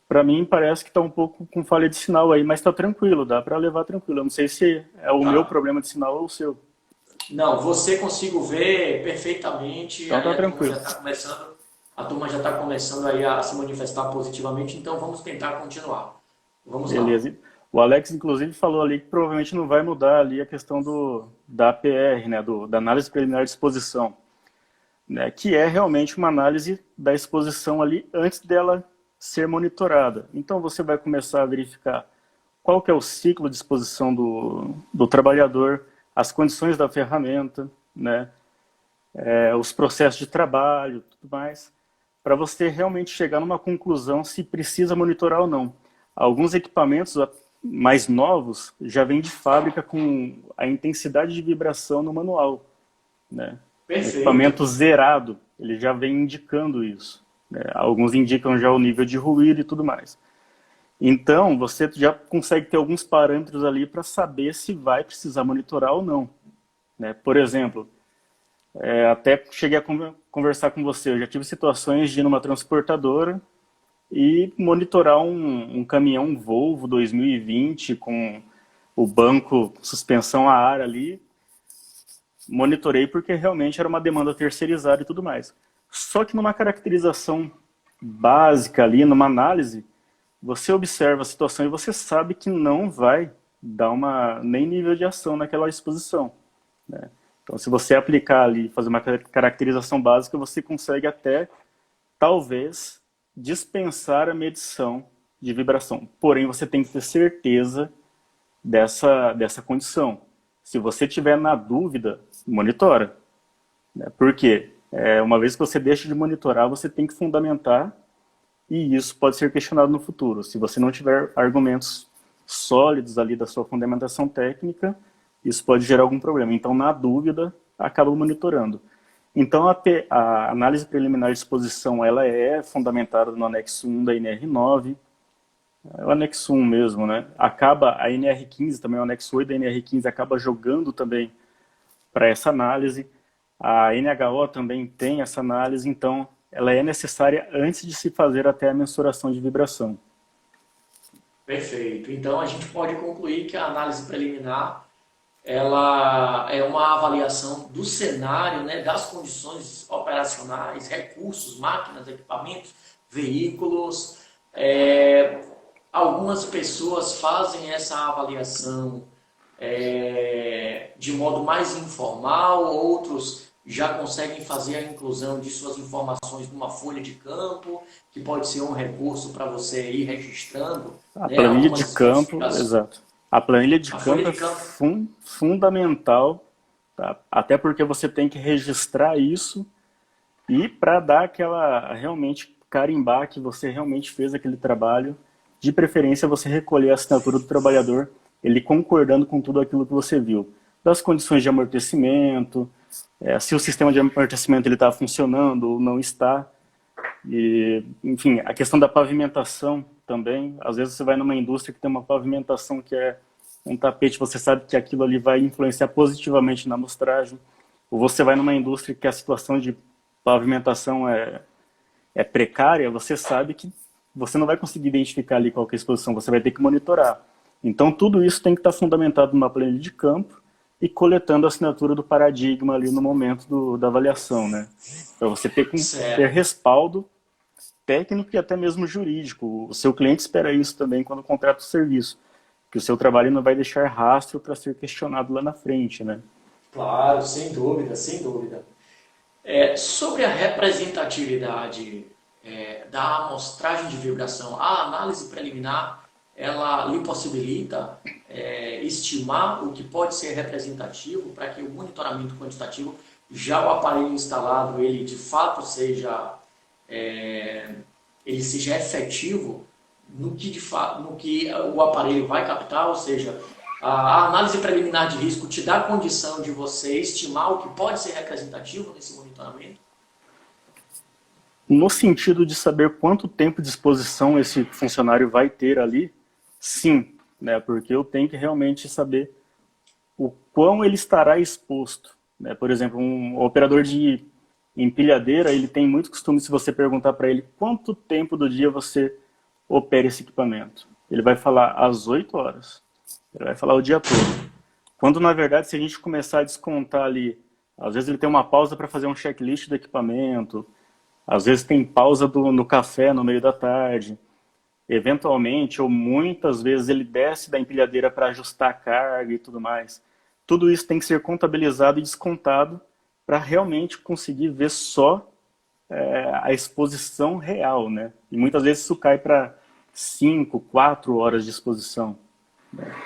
Para mim parece que está um pouco com falha de sinal aí, mas está tranquilo, dá para levar tranquilo. Eu não sei se é o meu problema de sinal ou o seu. Não, você consigo ver perfeitamente. Então tá tranquilo. A turma já está começando aí a se manifestar positivamente, então vamos tentar continuar. Vamos lá. Beleza. O Alex, inclusive, falou ali que provavelmente não vai mudar ali a questão da APR, né, da análise preliminar de exposição, né, que é realmente uma análise da exposição ali antes dela ser monitorada. Então você vai começar a verificar qual que é o ciclo de exposição do trabalhador, as condições da ferramenta, né, os processos de trabalho, tudo mais, para você realmente chegar numa conclusão se precisa monitorar ou não. Alguns equipamentos mais novos já vêm de fábrica com a intensidade de vibração no manual, né? Perfeito. O equipamento zerado, ele já vem indicando isso. né? Alguns indicam já o nível de ruído e tudo mais. Então, você já consegue ter alguns parâmetros ali para saber se vai precisar monitorar ou não, né? Por exemplo, até cheguei a conversar com você, eu já tive situações de ir numa transportadora e monitorar um caminhão Volvo 2020 com o banco suspensão a ar ali. Monitorei porque realmente era uma demanda terceirizada e tudo mais. Só que numa caracterização básica ali, numa análise, você observa a situação e você sabe que não vai dar nem nível de ação naquela exposição, né? Então, se você aplicar ali, fazer uma caracterização básica, você consegue até, talvez, dispensar a medição de vibração. Porém, você tem que ter certeza dessa condição. Se você tiver na dúvida, monitora, né? Por quê? Uma vez que você deixa de monitorar, você tem que fundamentar e isso pode ser questionado no futuro. Se você não tiver argumentos sólidos ali da sua fundamentação técnica, isso pode gerar algum problema. Então, na dúvida, acaba monitorando. Então, a análise preliminar de exposição ela é fundamentada no anexo 1 da NR9, é o anexo 1 mesmo, né? Acaba a NR15, também o anexo 8 da NR15, acaba jogando também para essa análise. A NHO também tem essa análise, então ela é necessária antes de se fazer até a mensuração de vibração. Perfeito. Então a gente pode concluir que a análise preliminar ela é uma avaliação do cenário, né, das condições operacionais, recursos, máquinas, equipamentos, veículos. Algumas pessoas fazem essa avaliação de modo mais informal, outros já conseguem fazer a inclusão de suas informações numa folha de campo, que pode ser um recurso para você ir registrando. A Né, planilha de campo, exato. A planilha de campo é fundamental, tá? Até porque você tem que registrar isso e para dar aquela, realmente carimbar que você realmente fez aquele trabalho, de preferência você recolher a assinatura do trabalhador, ele concordando com tudo aquilo que você viu. Das condições de amortecimento, se o sistema de amortecimento está funcionando ou não está. E, enfim, a questão da pavimentação também. Às vezes você vai numa indústria que tem uma pavimentação que é um tapete, você sabe que aquilo ali vai influenciar positivamente na amostragem. Ou você vai numa indústria que a situação de pavimentação é precária, você sabe que você não vai conseguir identificar ali qual que é a exposição, você vai ter que monitorar. Então tudo isso tem que estar fundamentado numa planilha de campo e coletando a assinatura do paradigma ali no momento da avaliação, né? Para você ter respaldo técnico e até mesmo jurídico. O seu cliente espera isso também quando contrata o serviço, que o seu trabalho não vai deixar rastro para ser questionado lá na frente, né? Claro, sem dúvida, sem dúvida. Sobre a representatividade da amostragem de vibração, a análise preliminar ela lhe possibilita estimar o que pode ser representativo para que o monitoramento quantitativo, já o aparelho instalado, ele de fato seja efetivo no que o aparelho vai captar, ou seja, a análise preliminar de risco te dá a condição de você estimar o que pode ser representativo nesse monitoramento? No sentido de saber quanto tempo de exposição esse funcionário vai ter ali, sim, né? Porque eu tenho que realmente saber o quão ele estará exposto, né? Por exemplo, um operador de empilhadeira, ele tem muito costume, se você perguntar para ele quanto tempo do dia você opera esse equipamento. Ele vai falar às 8 horas. Ele vai falar o dia todo. Quando, na verdade, se a gente começar a descontar ali, às vezes ele tem uma pausa para fazer um checklist do equipamento, às vezes tem pausa no café no meio da tarde, eventualmente, ou muitas vezes, ele desce da empilhadeira para ajustar a carga e tudo mais. Tudo isso tem que ser contabilizado e descontado para realmente conseguir ver só a exposição real, né? E muitas vezes isso cai para 5, 4 horas de exposição.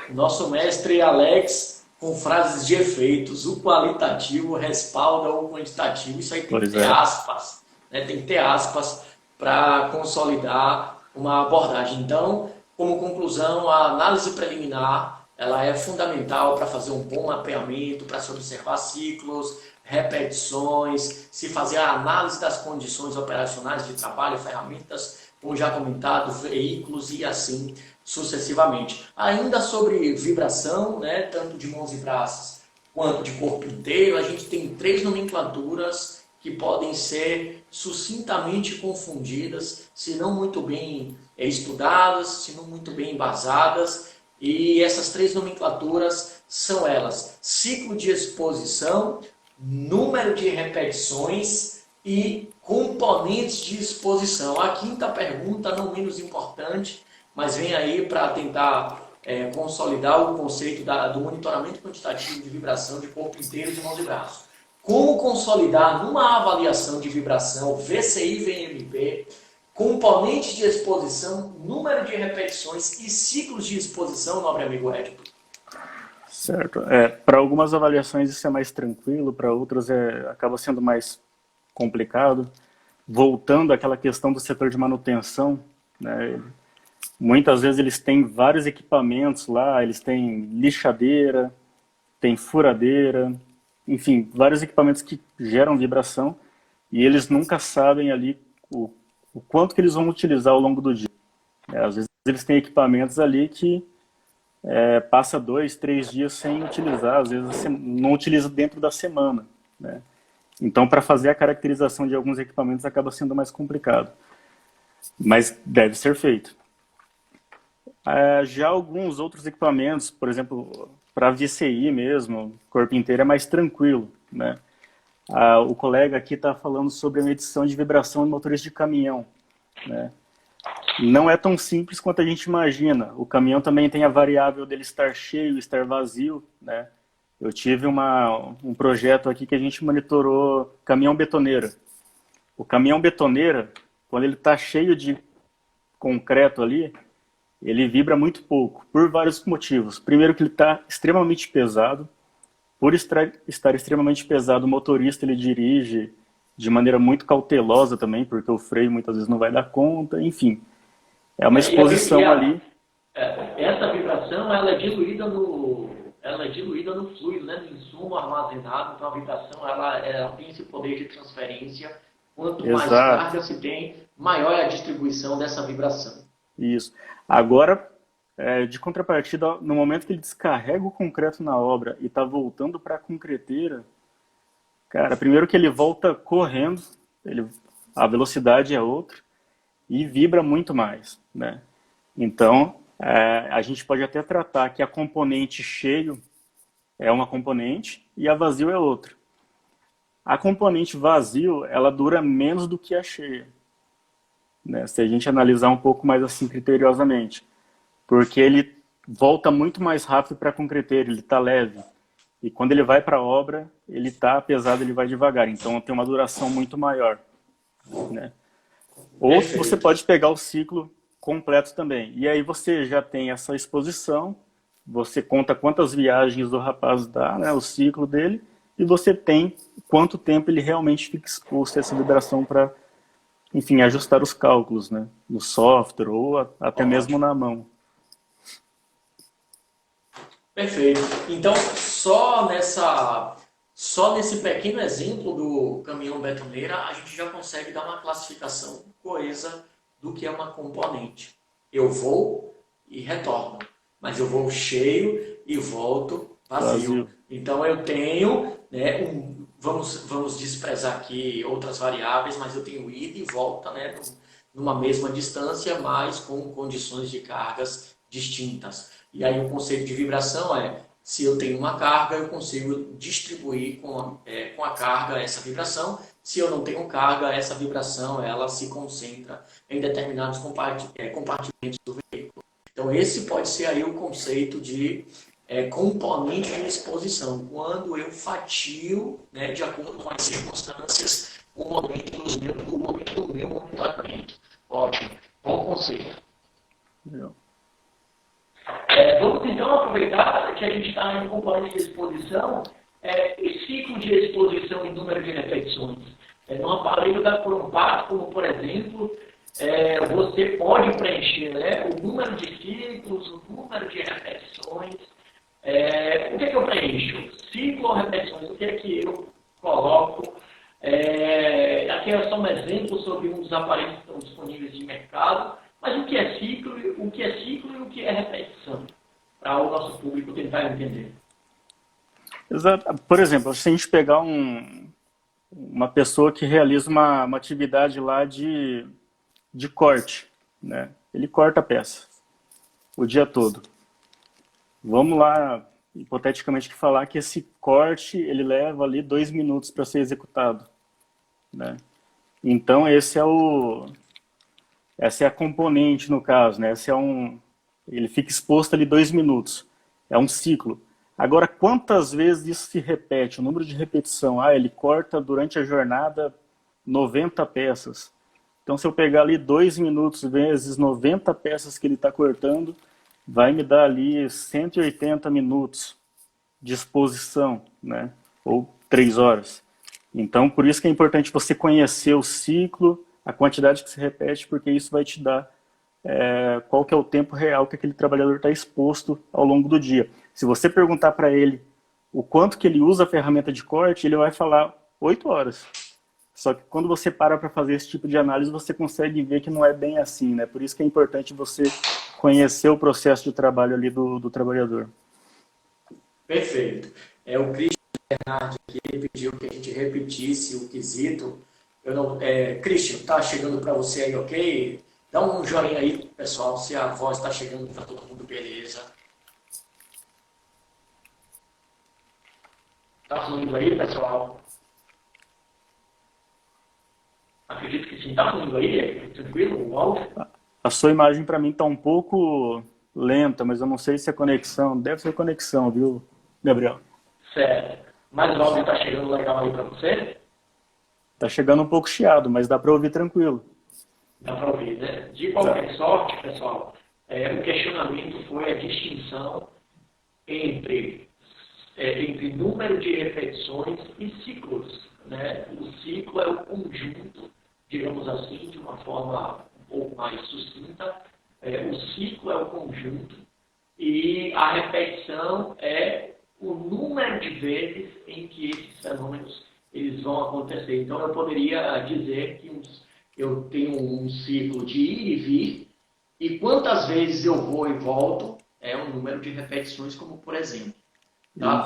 Nosso mestre Alex, com frases de efeitos, o qualitativo respalda o quantitativo. Isso aí tem que ter aspas, né? Tem que ter aspas para consolidar uma abordagem. Então, como conclusão, a análise preliminar ela é fundamental para fazer um bom mapeamento, para se observar ciclos, repetições, se fazer a análise das condições operacionais de trabalho, ferramentas, como já comentado, veículos e assim sucessivamente. Ainda sobre vibração, né, tanto de mãos e braços quanto de corpo inteiro, a gente tem 3 nomenclaturas que podem ser sucintamente confundidas, se não muito bem estudadas, se não muito bem embasadas. E essas 3 nomenclaturas são elas: ciclo de exposição, número de repetições e componentes de exposição. A quinta pergunta, não menos importante, mas vem aí para tentar consolidar o conceito do monitoramento quantitativo de vibração de corpo inteiro de mãos e braços. Como consolidar numa avaliação de vibração VCI-VMP componentes de exposição, número de repetições e ciclos de exposição, nobre amigo Edipo? Certo. Para algumas avaliações isso é mais tranquilo, para outras acaba sendo mais complicado. Voltando àquela questão do setor de manutenção, né, muitas vezes eles têm vários equipamentos lá, eles têm lixadeira, tem furadeira, enfim, vários equipamentos que geram vibração e eles nunca sabem ali o quanto que eles vão utilizar ao longo do dia. Às vezes eles têm equipamentos ali que passa 2, 3 dias sem utilizar, às vezes não utiliza dentro da semana, né? Então, para fazer a caracterização de alguns equipamentos acaba sendo mais complicado, mas deve ser feito. Já alguns outros equipamentos, por exemplo, para VCI mesmo, corpo inteiro é mais tranquilo, né? O colega aqui está falando sobre a medição de vibração em motores de caminhão, né? Não é tão simples quanto a gente imagina. O caminhão também tem a variável dele estar cheio, estar vazio, né? Eu tive um projeto aqui que a gente monitorou caminhão betoneira. O caminhão betoneira, quando ele está cheio de concreto ali, ele vibra muito pouco, por vários motivos. Primeiro que ele está extremamente pesado. Por estar extremamente pesado, o motorista ele dirige de maneira muito cautelosa também, porque o freio muitas vezes não vai dar conta, enfim. É uma exposição ali. Essa vibração ela é diluída no fluido, né, no insumo armazenado. Então a vibração ela tem esse poder de transferência. Quanto mais carga se tem, maior é a distribuição dessa vibração. Isso. Agora, de contrapartida, no momento que ele descarrega o concreto na obra e está voltando para a concreteira, cara, primeiro que ele volta correndo, a velocidade é outra e vibra muito mais, né? Então, a gente pode até tratar que a componente cheio é uma componente e a vazio é outra. A componente vazio, ela dura menos do que a cheia, né? Se a gente analisar um pouco mais assim criteriosamente, porque ele volta muito mais rápido para a concreteira, ele está leve. E quando ele vai para a obra, ele está pesado, ele vai devagar. Então tem uma duração muito maior, né? Ou você pode pegar o ciclo completo também. E aí você já tem essa exposição, você conta quantas viagens o rapaz dá, né, o ciclo dele, e você tem quanto tempo ele realmente fica exposto a essa vibração para, enfim, ajustar os cálculos, né, no software ou até mesmo na mão. Perfeito. Então, só nesse pequeno exemplo do caminhão betoneira, a gente já consegue dar uma classificação coesa do que é uma componente. Eu vou e retorno, mas eu vou cheio e volto vazio. Então, eu tenho, né, vamos desprezar aqui outras variáveis, mas eu tenho ida e volta, né, numa mesma distância, mas com condições de cargas distintas. E aí o conceito de vibração se eu tenho uma carga, eu consigo distribuir com a carga essa vibração. Se eu não tenho carga, essa vibração ela se concentra em determinados compartimentos do veículo. Então esse pode ser aí o conceito de componente de exposição, quando eu fatio, né, de acordo com as circunstâncias, o momento do meu monitoramento. Ótimo, bom conceito. Vamos então aproveitar que a gente está em componente de exposição, ciclo de exposição e número de repetições. No aparelho da Crompar, como por exemplo, você pode preencher, né, o número de ciclos, o número de repetições. O que é que eu preencho? Ciclo ou repetições? O que é que eu coloco. Aqui é só um exemplo sobre um dos aparelhos que estão disponíveis de mercado, mas o que é ciclo e o que é repetição, para o nosso público tentar entender. Exato. Por exemplo, se a gente pegar uma pessoa que realiza uma atividade lá de corte, né? Ele corta a peça o dia todo. Vamos lá, hipoteticamente, falar que esse corte ele leva ali 2 minutos para ser executado, né? Então essa é a componente no caso, né? Ele fica exposto ali 2 minutos. É um ciclo. Agora, quantas vezes isso se repete? O número de repetição. Ele corta durante a jornada 90 peças. Então, se eu pegar ali 2 minutos vezes 90 peças que ele está cortando, vai me dar ali 180 minutos de exposição, né? Ou 3 horas. Então, por isso que é importante você conhecer o ciclo, a quantidade que se repete, porque isso vai te dar qual que é o tempo real que aquele trabalhador está exposto ao longo do dia. Se você perguntar para ele o quanto que ele usa a ferramenta de corte, ele vai falar 8 horas. Só que quando você para fazer esse tipo de análise, você consegue ver que não é bem assim, né? Por isso que é importante você conhecer o processo de trabalho ali do trabalhador. Perfeito. O Christian Bernardi aqui pediu que a gente repetisse o quesito. Christian, está chegando para você aí, ok? Dá um joinha aí, pessoal, se a voz está chegando para todo mundo, beleza. Está fluindo aí, pessoal? Acredito que sim. Está fluindo aí? Tranquilo? O áudio? A sua imagem para mim está um pouco lenta, mas eu não sei se é conexão. Deve ser conexão, viu, Gabriel? Certo. Mas o áudio está chegando legal aí para você? Está chegando um pouco chiado, mas dá para ouvir tranquilo. Dá para ouvir, né? De qualquer sorte, pessoal, o questionamento foi a distinção entre número de repetições e ciclos, né? O ciclo é o conjunto, digamos assim, de uma forma um pouco mais sucinta. O ciclo é o conjunto e a repetição é o número de vezes em que esses fenômenos eles vão acontecer. Então, eu poderia dizer que eu tenho um ciclo de ir e vir, e quantas vezes eu vou e volto é um número de repetições, como por exemplo. Tá?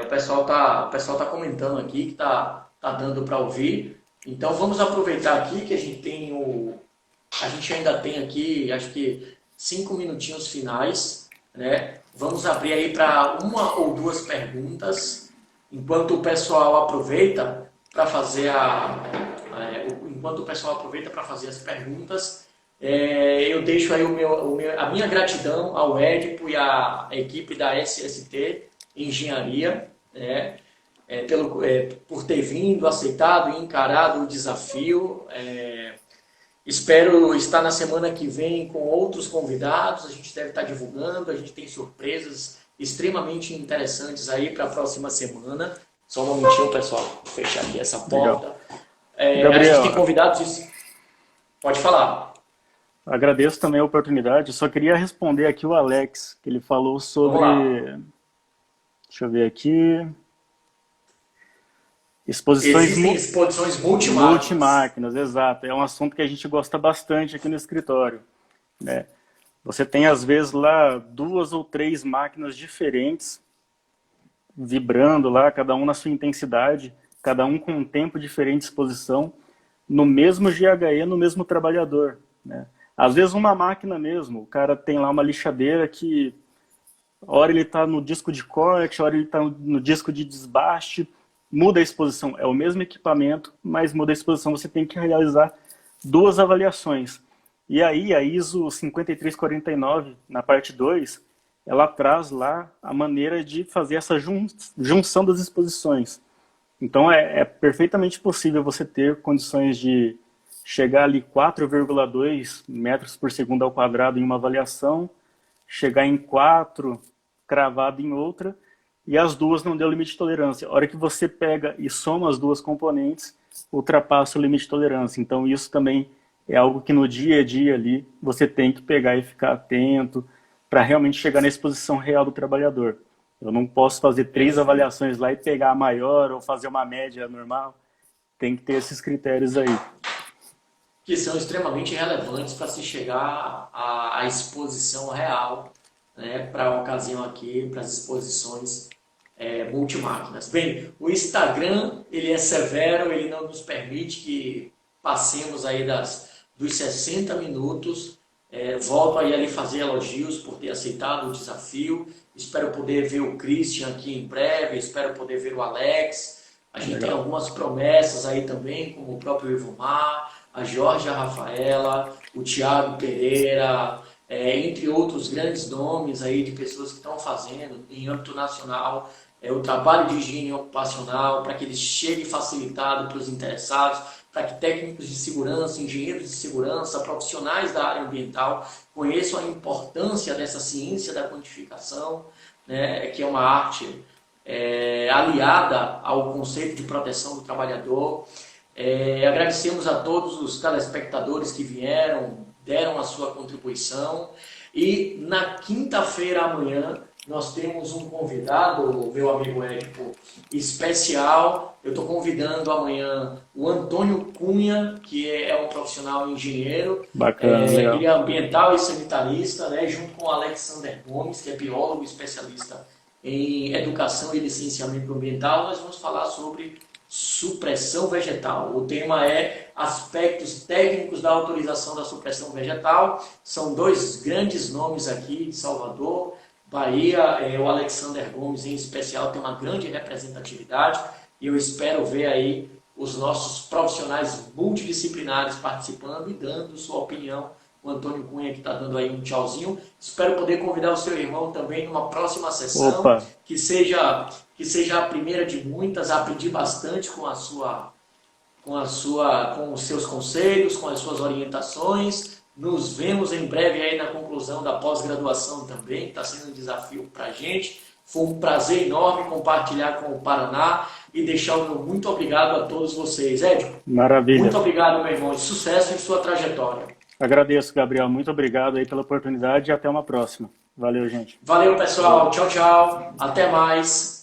O pessoal tá comentando aqui que tá dando para ouvir. Então vamos aproveitar aqui que a gente ainda tem aqui, acho que 5 minutinhos finais, né? Vamos abrir aí para 1 ou 2 perguntas, enquanto o pessoal aproveita para fazer as perguntas. Eu deixo aí a minha gratidão ao Édipo e à equipe da SST Engenharia, né, por ter vindo, aceitado e encarado o desafio. Espero estar na semana que vem com outros convidados. A gente deve estar divulgando, a gente tem surpresas extremamente interessantes aí para a próxima semana. Só um momentinho, pessoal, vou fechar aqui essa porta. A gente tem convidados. Pode falar. Agradeço também a oportunidade. Eu só queria responder aqui o Alex, que ele falou sobre... Deixa eu ver aqui. Existem exposições multimáquinas. Exato. É um assunto que a gente gosta bastante aqui no escritório, né? Você tem, às vezes, lá 2 ou 3 máquinas diferentes, vibrando lá, cada um na sua intensidade, cada um com um tempo diferente de exposição, no mesmo GHE, no mesmo trabalhador, né? Às vezes uma máquina mesmo, o cara tem lá uma lixadeira que, hora ele está no disco de corte, hora ele está no disco de desbaste, muda a exposição. É o mesmo equipamento, mas muda a exposição. Você tem que realizar 2 avaliações. E aí a ISO 5349, na parte 2, ela traz lá a maneira de fazer essa junção das exposições. Então é perfeitamente possível você ter condições de chegar ali 4,2 metros por segundo ao quadrado em uma avaliação, chegar em 4 cravado em outra, e as duas não deu limite de tolerância. A hora que você pega e soma as 2 componentes, ultrapassa o limite de tolerância. Então isso também é algo que no dia a dia ali você tem que pegar e ficar atento para realmente chegar na exposição real do trabalhador. Eu não posso fazer 3 avaliações lá e pegar a maior ou fazer uma média normal. Tem que ter esses critérios aí. Que são extremamente relevantes para se chegar à exposição real, né, para a ocasião aqui, para as exposições multimáquinas. Bem, o Instagram ele é severo, ele não nos permite que passemos aí dos 60 minutos. Volto aí a lhe fazer elogios por ter aceitado o desafio. Espero poder ver o Christian aqui em breve, espero poder ver o Alex. A gente tem algumas promessas aí também, como o próprio Ivomar, a Jorge, a Rafaela, o Thiago Pereira, entre outros grandes nomes aí de pessoas que estão fazendo em âmbito nacional o trabalho de higiene ocupacional, para que ele chegue facilitado para os interessados, para que técnicos de segurança, engenheiros de segurança, profissionais da área ambiental conheçam a importância dessa ciência da quantificação, né, que é uma arte aliada ao conceito de proteção do trabalhador. Agradecemos a todos os telespectadores que vieram, deram a sua contribuição, e na quinta-feira amanhã nós temos um convidado, meu amigo Édipo, especial. Eu estou convidando amanhã o Antônio Cunha, que é um profissional engenheiro. Bacana, legal. Ele é ambiental e sanitarista, né, junto com o Alexander Gomes, que é biólogo especialista em educação e licenciamento ambiental. Nós vamos falar sobre supressão vegetal. O tema é aspectos técnicos da autorização da supressão vegetal. São 2 grandes nomes aqui de Salvador, Bahia. O Alexander Gomes, em especial, tem uma grande representatividade, e eu espero ver aí os nossos profissionais multidisciplinares participando e dando sua opinião. O Antônio Cunha, que está dando aí um tchauzinho. Espero poder convidar o seu irmão também numa próxima sessão. Opa. Que seja a primeira de muitas. Aprendi bastante com os seus conselhos, com as suas orientações. Nos vemos em breve aí na conclusão da pós-graduação também, que está sendo um desafio para a gente. Foi um prazer enorme compartilhar com o Paraná e deixar o meu muito obrigado a todos vocês. Édipo, Maravilha. muito obrigado, meu irmão, e sucesso em sua trajetória. Agradeço, Gabriel. Muito obrigado aí pela oportunidade e até uma próxima. Valeu, gente. Valeu, pessoal. Tchau, tchau. Até mais.